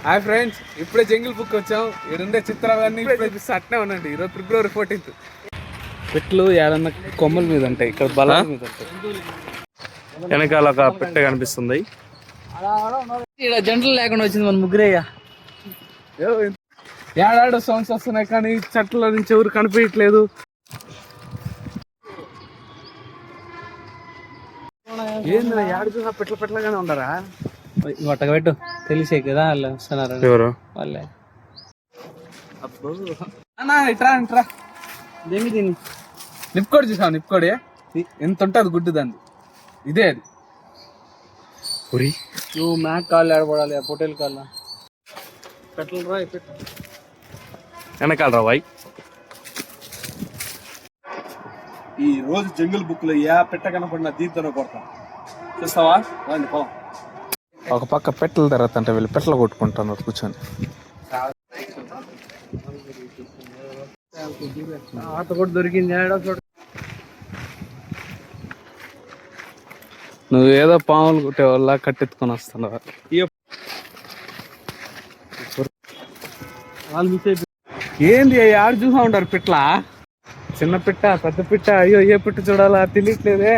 Hi friends, ఇప్పుడే jungle book వచ్చాం. ఈడుండే చిత్రాలన్నీ అట్నే ఉండండి. ఈరోజు February 14th. పెట్లు ఏడన్నా కొమ్మల మీద ఉంటాయి, ఇక్కడ బలాల మీద ఉంటాయి. వెనకాల ఒక పెట్టె కనిపిస్తుంది. ఇక్కడ జంటలు లేకుండా వచ్చింది మన ముగ్గురయ్యా. ఏడాడో సౌండ్స్ వస్తున్నాయి కానీ చెట్ల నుంచి ఎవరు కనిపించట్లేదు. ఏంది ఏడు చూసా పెట్లగానే ఉండరా? గొట్టగా పెట్టు, తెలిసే కదా వాళ్ళు వస్తున్నారు. ఎవరు వాళ్ళే. అన్నా ఇట్రా ఇట్రా. దేమి దీన్ని నిప్పుకోడి చూసావు? నిప్పుకోడి ఎంత ఉంటుంది గుడ్డు దాన్ని. ఇదే అది. నువ్వు మ్యాక్ కాళ్ళు ఆడబడాలి, ఆ పొట్టేలు కాళ్ళ పెట్టలు రా. పెట్టు వెనకాల రావాయి. ఈ రోజు జంగిల్ బుక్ లో ఏ పెట్ట కనపడిన దీంతోనే కొడతా. చూస్తావా? రండి పో. ఒక పక్క పెట్టల తర్వాత అంటే వీళ్ళు పెట్టలు కొట్టుకుంటున్నారు కూర్చొని. ఆట కూడా దొరికింది. నువ్వు ఏదో పాములు కుట్టే వల్ల కట్టెత్తుకొని వస్తున్నావు. ఏంది ఆడు చూసా ఉంటారు పిట్ల? చిన్న పిట్ట, పెద్ద పిట్ట, అయ్యో ఏ పిట్ట చూడాలా తెలియట్లేదే.